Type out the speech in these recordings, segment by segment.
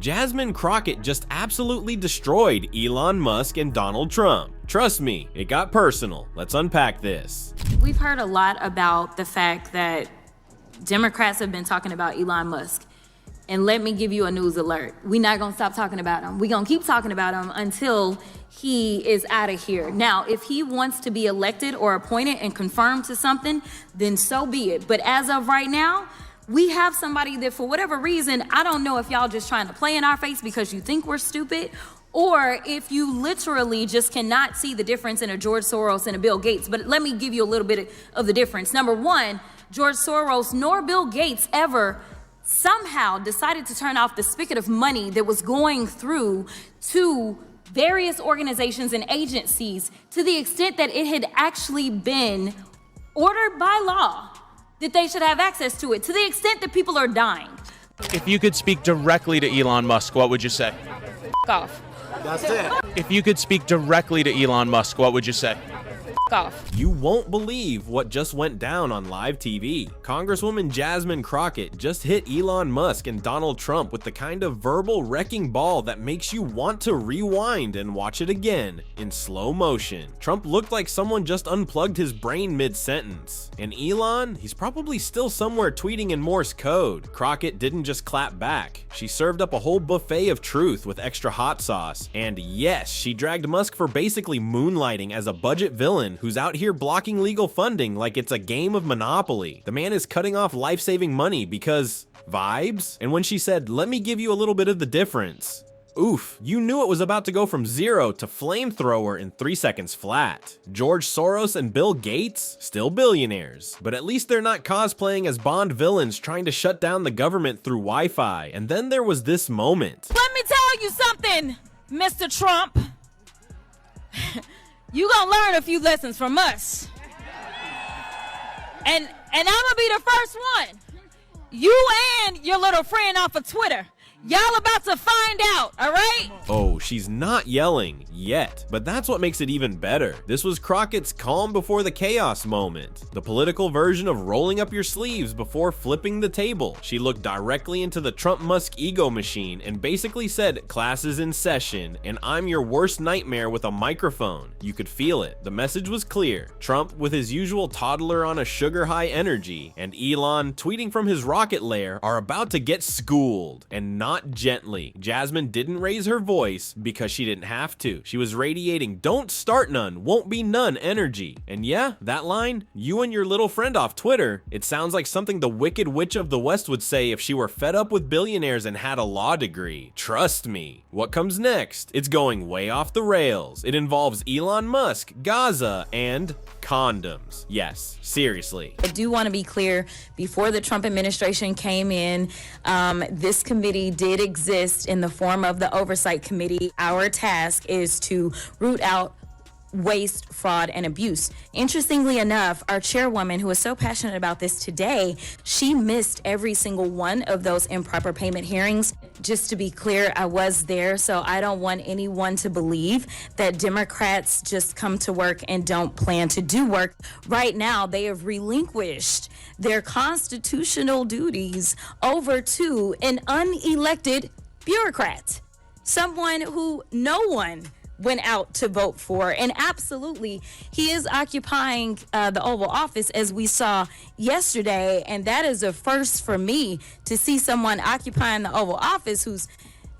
Jasmine Crockett just absolutely destroyed Elon Musk and Donald Trump. Trust me, it got personal. Let's unpack this. We've heard a lot about the fact that Democrats have been talking about Elon Musk. And let me give you a news alert. We're not gonna stop talking about him. We're gonna keep talking about him until he is out of here. Now, if he wants to be elected or appointed and confirmed to something, then so be it. But as of right now, we have somebody that for whatever reason, I don't know if y'all just trying to play in our face because you think we're stupid, or if you literally just cannot see the difference in a George Soros and a Bill Gates. But let me give you a little bit of the difference. Number one, George Soros nor Bill Gates ever somehow decided to turn off the spigot of money that was going through to various organizations and agencies to the extent that it had actually been ordered by law that they should have access to it, to the extent that people are dying. If you could speak directly to Elon Musk, what would you say? F off. That's it. If you could speak directly to Elon Musk, what would you say? F off. You won't believe what just went down on live TV. Congresswoman Jasmine Crockett just hit Elon Musk and Donald Trump with the kind of verbal wrecking ball that makes you want to rewind and watch it again in slow motion. Trump looked like someone just unplugged his brain mid-sentence. And Elon, he's probably still somewhere tweeting in Morse code. Crockett didn't just clap back. She served up a whole buffet of truth with extra hot sauce. And yes, she dragged Musk for basically moonlighting as a budget villain who's out here blocking legal funding like it's a game of Monopoly. The man is cutting off life-saving money because vibes? And when she said, "Let me give you a little bit of the difference," oof, you knew it was about to go from 0 to flamethrower in 3 seconds flat. George Soros and Bill Gates, still billionaires, but at least they're not cosplaying as Bond villains trying to shut down the government through Wi-Fi. And then there was this moment. Let me tell you something, Mr. Trump. You gonna learn a few lessons from us. And I'm gonna be the first one. You and your little friend off of Twitter. Y'all about to find out, all right? Oh, she's not yelling yet, but that's what makes it even better. This was Crockett's calm before the chaos moment, the political version of rolling up your sleeves before flipping the table. She looked directly into the Trump-Musk ego machine and basically said, "Class is in session, and I'm your worst nightmare with a microphone." You could feel it. The message was clear. Trump, with his usual toddler on a sugar-high energy, and Elon, tweeting from his rocket lair, are about to get schooled, and not gently. Jasmine didn't raise her voice because she didn't have to. She was radiating "don't start none, won't be none" energy. And yeah, that line, "you and your little friend off Twitter," it sounds like something the Wicked Witch of the West would say if she were fed up with billionaires and had a law degree. Trust me. What comes next? It's going way off the rails. It involves Elon Musk, Gaza, and condoms. Yes, seriously. I do want to be clear, before the Trump administration came in, this committee did exist in the form of the Oversight Committee. Our task is to root out waste, fraud, and abuse. Interestingly enough, our chairwoman, who is so passionate about this today, she missed every single one of those improper payment hearings. Just to be clear, I was there, so I don't want anyone to believe that Democrats just come to work and don't plan to do work. Right now, they have relinquished their constitutional duties over to an unelected bureaucrat, someone who no one went out to vote for. And absolutely, he is occupying the Oval Office, as we saw yesterday. And that is a first for me, to see someone occupying the Oval Office who's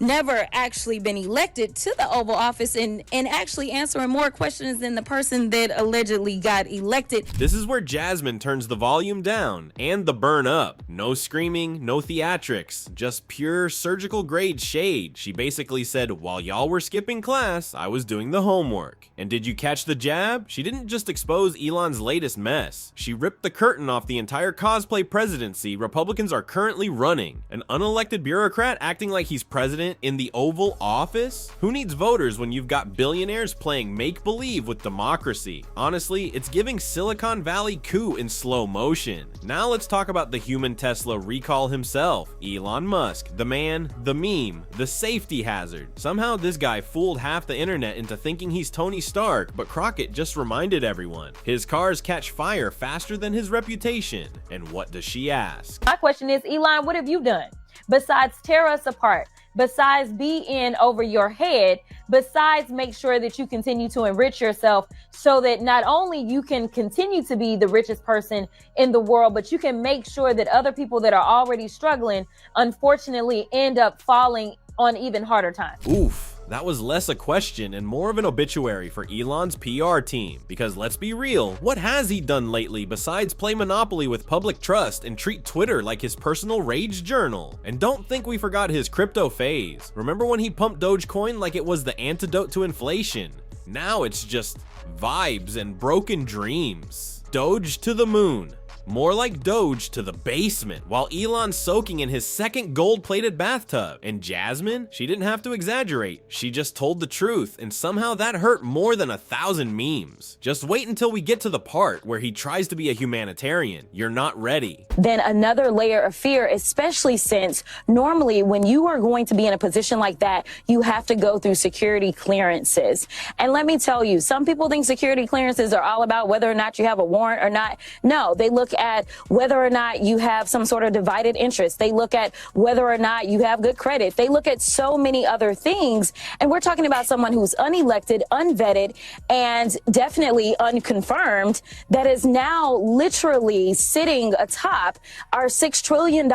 never actually been elected to the Oval Office and actually answering more questions than the person that allegedly got elected. This is where Jasmine turns the volume down and the burn up. No screaming, no theatrics, just pure surgical grade shade. She basically said, "While y'all were skipping class, I was doing the homework." And did you catch the jab? She didn't just expose Elon's latest mess. She ripped the curtain off the entire cosplay presidency Republicans are currently running. An unelected bureaucrat acting like he's president in the Oval Office? Who needs voters when you've got billionaires playing make-believe with democracy? Honestly, it's giving Silicon Valley coup in slow motion. Now let's talk about the human Tesla recall himself, Elon Musk, the man, the meme, the safety hazard. Somehow this guy fooled half the internet into thinking he's Tony Stark, but Crockett just reminded everyone. His cars catch fire faster than his reputation. And what does she ask? My question is, Elon, what have you done? besides tear us apart, besides be in over your head, besides make sure that you continue to enrich yourself so that not only you can continue to be the richest person in the world, but you can make sure that other people that are already struggling, unfortunately, end up falling on even harder times. Oof. That was less a question and more of an obituary for Elon's PR team. Because let's be real, what has he done lately besides play Monopoly with public trust and treat Twitter like his personal rage journal? And don't think we forgot his crypto phase. Remember when he pumped Dogecoin like it was the antidote to inflation? Now it's just vibes and broken dreams. Doge to the moon. More like Doge to the basement, while Elon's soaking in his second gold-plated bathtub. And Jasmine, she didn't have to exaggerate. She just told the truth, and somehow that hurt more than 1,000 memes. Just wait until we get to the part where he tries to be a humanitarian. You're not ready. Then another layer of fear, especially since normally when you are going to be in a position like that, you have to go through security clearances. And let me tell you, some people think security clearances are all about whether or not you have a warrant or not. No, they look at whether or not you have some sort of divided interest. They look at whether or not you have good credit. They look at so many other things. And we're talking about someone who's unelected, unvetted, and definitely unconfirmed that is now literally sitting atop our $6 trillion.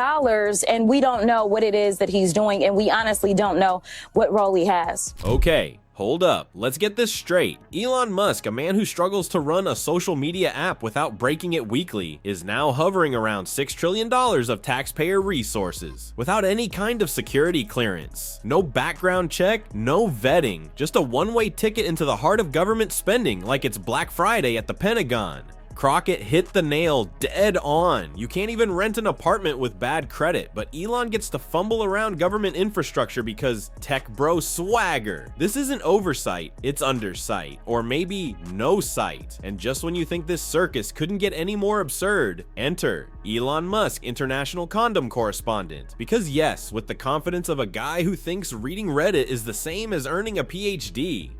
And we don't know what it is that he's doing. And we honestly don't know what role he has. Okay. Hold up, let's get this straight. Elon Musk, a man who struggles to run a social media app without breaking it weekly, is now hovering around $6 trillion of taxpayer resources, without any kind of security clearance. No background check, no vetting, just a one-way ticket into the heart of government spending like it's Black Friday at the Pentagon. Crockett hit the nail dead on. You can't even rent an apartment with bad credit, but Elon gets to fumble around government infrastructure because tech bro swagger. This isn't oversight, it's undersight, or maybe no sight. And just when you think this circus couldn't get any more absurd, enter Elon Musk, international condom correspondent. Because yes, with the confidence of a guy who thinks reading Reddit is the same as earning a PhD,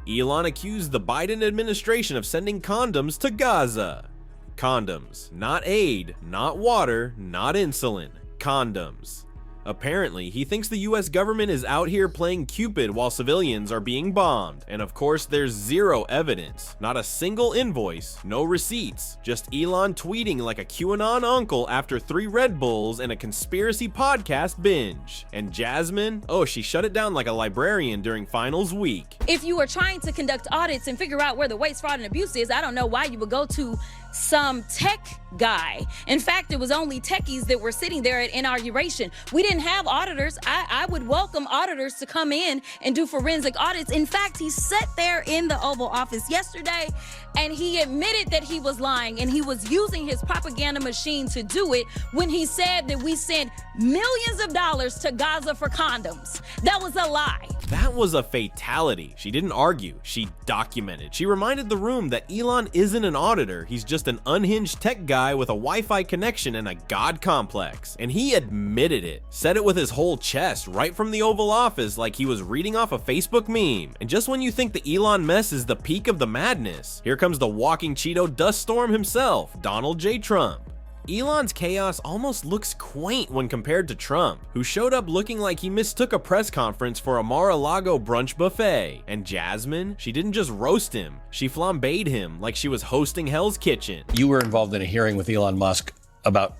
Elon accused the Biden administration of sending condoms to Gaza. Condoms, not aid, not water, not insulin. Condoms. Apparently, he thinks the US government is out here playing Cupid while civilians are being bombed. And of course, there's zero evidence. Not a single invoice, no receipts. Just Elon tweeting like a QAnon uncle after 3 Red Bulls and a conspiracy podcast binge. And Jasmine, oh, she shut it down like a librarian during finals week. If you are trying to conduct audits and figure out where the waste, fraud, and abuse is, I don't know why you would go to some tech guy. In fact, it was only techies that were sitting there at inauguration. We didn't have auditors. I would welcome auditors to come in and do forensic audits. In fact, he sat there in the Oval Office yesterday and he admitted that he was lying and he was using his propaganda machine to do it when he said that we sent millions of dollars to Gaza for condoms. That was a lie. That was a fatality. She didn't argue, she documented. She reminded the room that Elon isn't an auditor, he's just an unhinged tech guy with a Wi-Fi connection and a god complex. And he admitted it, said it with his whole chest right from the Oval Office like he was reading off a Facebook meme. And just when you think the Elon mess is the peak of the madness, here comes the walking Cheeto dust storm himself, Donald J. Trump. Elon's chaos almost looks quaint when compared to Trump, who showed up looking like he mistook a press conference for a Mar-a-Lago brunch buffet. And Jasmine, she didn't just roast him, she flambéed him like she was hosting Hell's Kitchen. You were involved in a hearing with Elon Musk about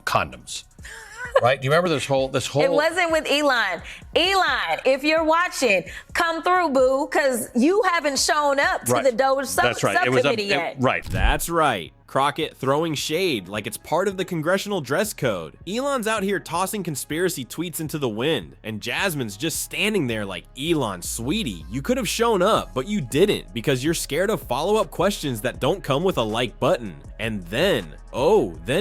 condoms. Right? Do you remember this whole? It wasn't with Elon. Elon, if you're watching, come through, boo, because you haven't shown up to the Doge subcommittee yet. Right. That's right. Crockett throwing shade like it's part of the congressional dress code. Elon's out here tossing conspiracy tweets into the wind, and Jasmine's just standing there like, Elon, sweetie, you could have shown up, but you didn't because you're scared of follow-up questions that don't come with a like button. And then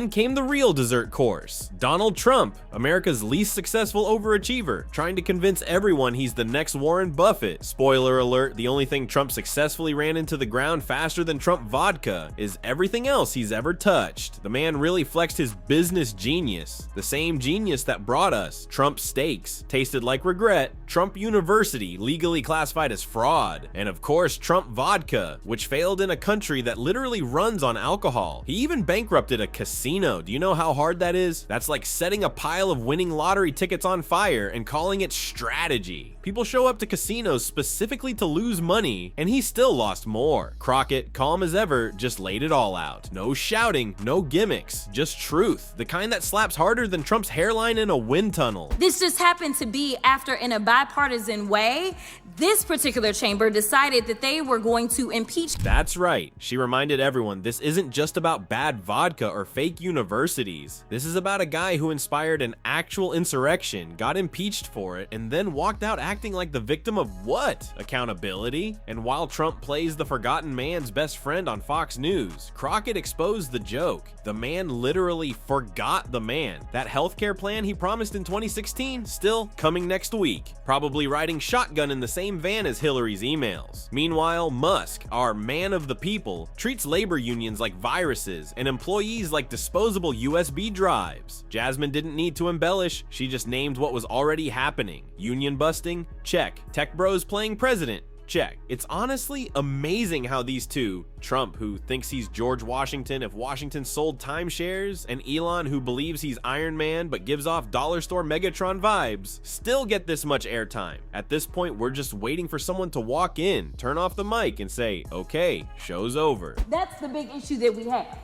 came the real dessert course. Donald Trump, America's least successful overachiever, trying to convince everyone he's the next Warren Buffett. Spoiler alert, the only thing Trump successfully ran into the ground faster than Trump vodka is everything else else he's ever touched. The man really flexed his business genius, the same genius that brought us Trump steaks, tasted like regret, Trump University, legally classified as fraud, and of course Trump vodka, which failed in a country that literally runs on alcohol. He even bankrupted a casino. Do you know how hard that is? That's like setting a pile of winning lottery tickets on fire and calling it strategy. People show up to casinos specifically to lose money, and he still lost more. Crockett, calm as ever, just laid it all out. No shouting, no gimmicks, just truth. The kind that slaps harder than Trump's hairline in a wind tunnel. This just happened to be after, in a bipartisan way, this particular chamber decided that they were going to impeach. That's right. She reminded everyone this isn't just about bad vodka or fake universities. This is about a guy who inspired an actual insurrection, got impeached for it, and then walked out acting like the victim of what? Accountability? And while Trump plays the forgotten man's best friend on Fox News, Crockett exposed the joke. The man literally forgot the man. That healthcare plan he promised in 2016, still coming next week. Probably riding shotgun in the same van as Hillary's emails. Meanwhile, Musk, our man of the people, treats labor unions like viruses and employees like disposable USB drives. Jasmine didn't need to embellish, she just named what was already happening. Union busting? Check. Tech bros playing president? Check. It's honestly amazing how these two, Trump, who thinks he's George Washington if Washington sold timeshares, and Elon, who believes he's Iron Man but gives off dollar store Megatron vibes, still get this much airtime. At this point, we're just waiting for someone to walk in, turn off the mic, and say, okay, show's over. That's the big issue that we have.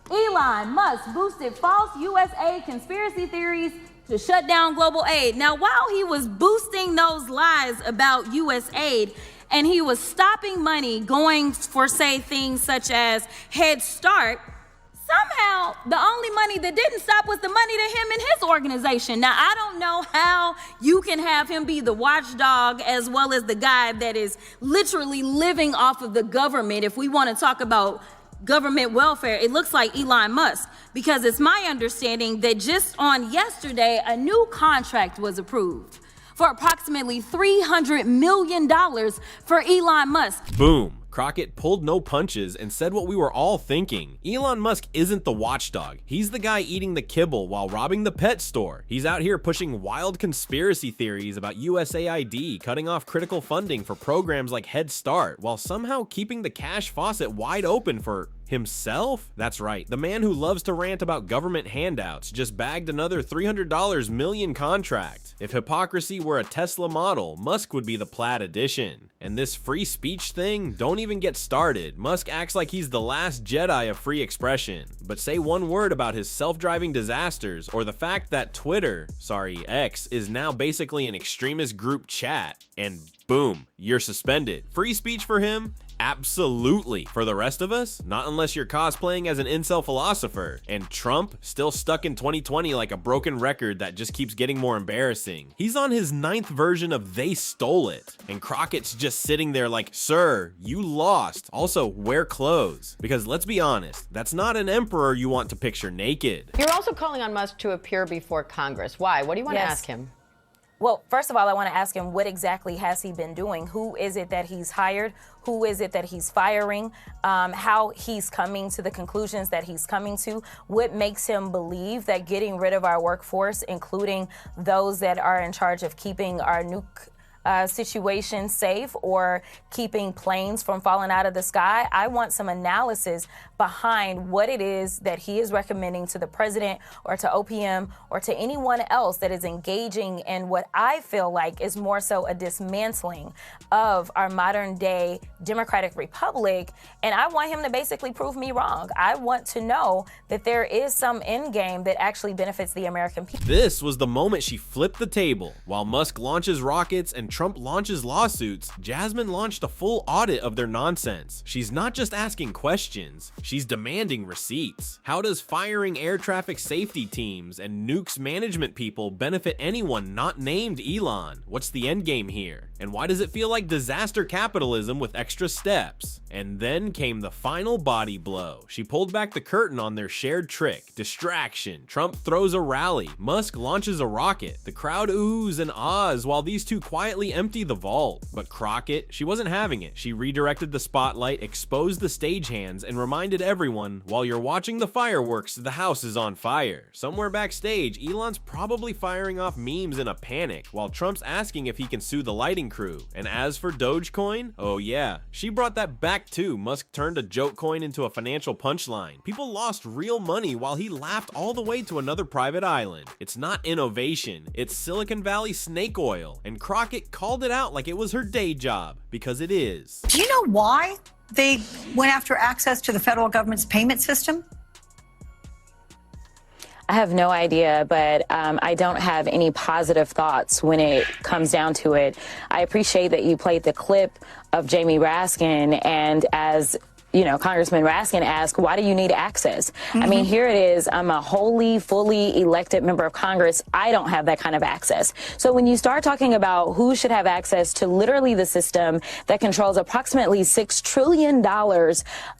Elon Musk boosted false US aid conspiracy theories to shut down global aid. Now, while he was boosting those lies about US aid, and he was stopping money going for, say, things such as Head Start, somehow the only money that didn't stop was the money to him and his organization. Now, I don't know how you can have him be the watchdog as well as the guy that is literally living off of the government. If we want to talk about government welfare, it looks like Elon Musk, because it's my understanding that just on yesterday, a new contract was approved for approximately $300 million for Elon Musk. Boom. Crockett pulled no punches and said what we were all thinking. Elon Musk isn't the watchdog. He's the guy eating the kibble while robbing the pet store. He's out here pushing wild conspiracy theories about USAID, cutting off critical funding for programs like Head Start, while somehow keeping the cash faucet wide open for himself? That's right, the man who loves to rant about government handouts just bagged another $300 million contract. If hypocrisy were a Tesla model, Musk would be the Plaid edition. And this free speech thing, don't even get started. Musk acts like he's the last Jedi of free expression. But say one word about his self-driving disasters, or the fact that Twitter, X, is now basically an extremist group chat, and boom, you're suspended. Free speech for him? Absolutely. For the rest of us, not unless you're cosplaying as an incel philosopher. And Trump, still stuck in 2020 like a broken record that just keeps getting more embarrassing. He's on his 9th version of They Stole It. And Crockett's just sitting there like, sir, you lost. Also, wear clothes. Because let's be honest, that's not an emperor you want to picture naked. You're also calling on Musk to appear before Congress. Why? What do you want to ask him? Well, first of all, I want to ask him, what exactly has he been doing? Who is it that he's hired? Who is it that he's firing? How he's coming to the conclusions that he's coming to? What makes him believe that getting rid of our workforce, including those that are in charge of keeping our nuke situation safe or keeping planes from falling out of the sky? I want some analysis behind what it is that he is recommending to the president or to OPM or to anyone else that is engaging in what I feel like is more so a dismantling of our modern day democratic republic. And I want him to basically prove me wrong. I want to know that there is some end game that actually benefits the American people. This was the moment she flipped the table. While Musk launches rockets and Trump launches lawsuits, Jasmine launched a full audit of their nonsense. She's not just asking questions, she's demanding receipts. How does firing air traffic safety teams and nukes management people benefit anyone not named Elon? What's the end game here? And why does it feel like disaster capitalism with extra steps? And then came the final body blow. She pulled back the curtain on their shared trick, distraction. Trump throws a rally, Musk launches a rocket. The crowd oohs and ahs while these two quietly literally empty the vault. But Crockett, she wasn't having it. She redirected the spotlight, exposed the stagehands, and reminded everyone, while you're watching the fireworks, the house is on fire. Somewhere backstage, Elon's probably firing off memes in a panic, while Trump's asking if he can sue the lighting crew. And as for Dogecoin, oh yeah, she brought that back too. Musk turned a joke coin into a financial punchline. People lost real money while he laughed all the way to another private island. It's not innovation, it's Silicon Valley snake oil, and Crockett called it out like it was her day job, because it is. Do you know why they went after access to the federal government's payment system? I have no idea, but I don't have any positive thoughts when it comes down to it. I appreciate that you played the clip of Jamie Raskin, and as you know, Congressman Raskin asked, why do you need access? I mean, here it is. I'm a wholly, fully elected member of Congress. I don't have that kind of access. So when you start talking about who should have access to literally the system that controls approximately $6 trillion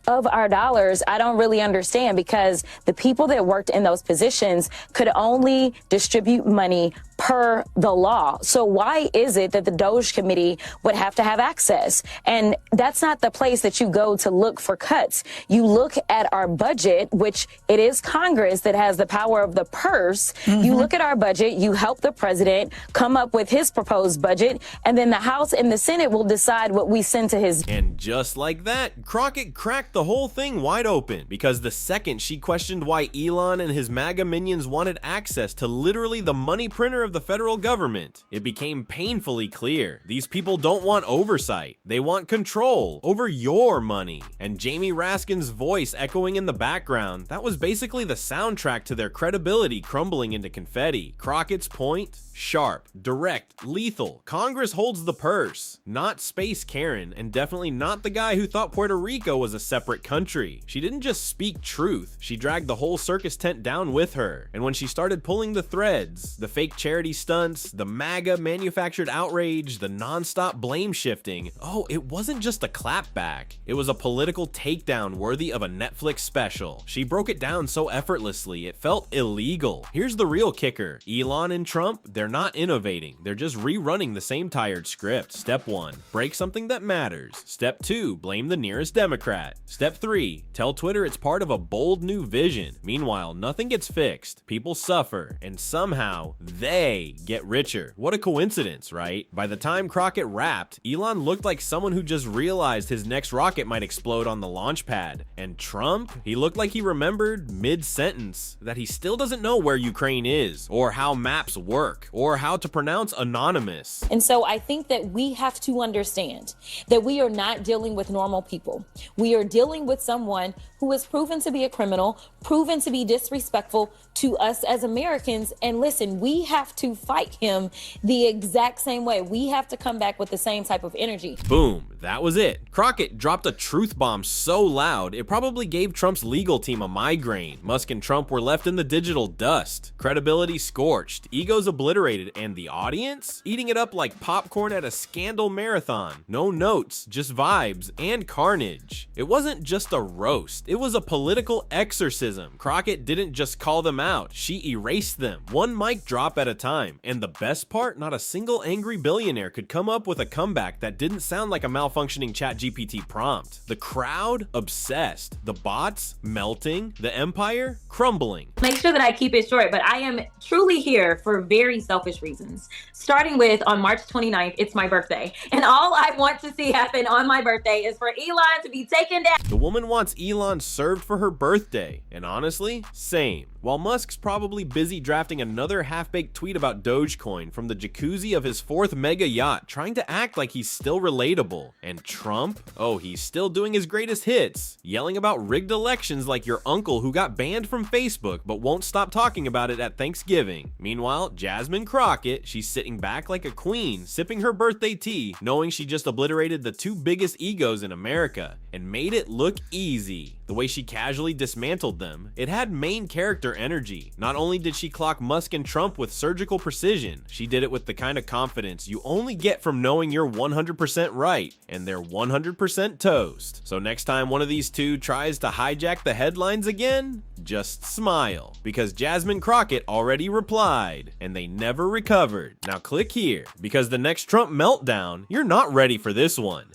of our dollars, I don't really understand, because the people that worked in those positions could only distribute money per the law. So why is it that the Doge Committee would have to have access? And that's not the place that you go to look for cuts. You look at our budget, which it is Congress that has the power of the purse. You look at our budget, you help the president come up with his proposed budget, and then the House and the Senate will decide what we send to his. And just like that, Crockett cracked the whole thing wide open, because the second she questioned why Elon and his MAGA minions wanted access to literally the money printer of the federal government, it became painfully clear. These people don't want oversight. They want control over your money. And Jamie Raskin's voice echoing in the background, that was basically the soundtrack to their credibility crumbling into confetti. Crockett's point? Sharp, direct, lethal. Congress holds the purse, not Space Karen, and definitely not the guy who thought Puerto Rico was a separate country. She didn't just speak truth, she dragged the whole circus tent down with her. And when she started pulling the threads, the fake charity stunts, the MAGA manufactured outrage, the non-stop blame shifting, oh, it wasn't just a clapback. It was a political takedown worthy of a Netflix special. She broke it down so effortlessly, it felt illegal. Here's the real kicker. Elon and Trump, they're not innovating. They're just rerunning the same tired script. Step 1, break something that matters. Step 2, blame the nearest Democrat. Step 3, tell Twitter it's part of a bold new vision. Meanwhile, nothing gets fixed. People suffer, and somehow they get richer. What a coincidence, right? By the time Crockett wrapped, Elon looked like someone who just realized his next rocket might explode on the launch pad. And Trump, he looked like he remembered mid-sentence that he still doesn't know where Ukraine is, or how maps work, or how to pronounce anonymous. And so I think that we have to understand that we are not dealing with normal people. We are dealing with someone who is proven to be a criminal, proven to be disrespectful to us as Americans. And listen, we have to fight him the exact same way. We have to come back with the same type of energy. Boom, that was it. Crockett dropped a truth bomb so loud, it probably gave Trump's legal team a migraine. Musk and Trump were left in the digital dust. Credibility scorched, egos obliterated, and the audience? Eating it up like popcorn at a scandal marathon. No notes, just vibes and carnage. It wasn't just a roast, it was a political exorcism. Crockett didn't just call them out, she erased them, one mic drop at a time. And the best part, not a single angry billionaire could come up with a comeback that didn't sound like a malfunctioning ChatGPT prompt. The crowd obsessed, the bots melting, the empire crumbling. Make sure that I keep it short, but I am truly here for very selfish reasons. Starting with, on March 29th, it's my birthday. And all I want to see happen on my birthday is for Elon to be taken down. The woman wants Elon served for her birthday, and honestly, same. While Musk's probably busy drafting another half-baked tweet about Dogecoin from the jacuzzi of his 4th mega yacht, trying to act like he's still relatable. And Trump? Oh, he's still doing his greatest hits, yelling about rigged elections like your uncle who got banned from Facebook but won't stop talking about it at Thanksgiving. Meanwhile, Jasmine Crockett, she's sitting back like a queen, sipping her birthday tea, knowing she just obliterated the 2 biggest egos in America and made it look easy. The way she casually dismantled them, it had main character energy. Not only did she clock Musk and Trump with surgical precision, she did it with the kind of confidence you only get from knowing you're 100% right and they're 100% toast. So next time one of these two tries to hijack the headlines again, just smile, because Jasmine Crockett already replied, and they never recovered. Now click here, because the next Trump meltdown, you're not ready for this one.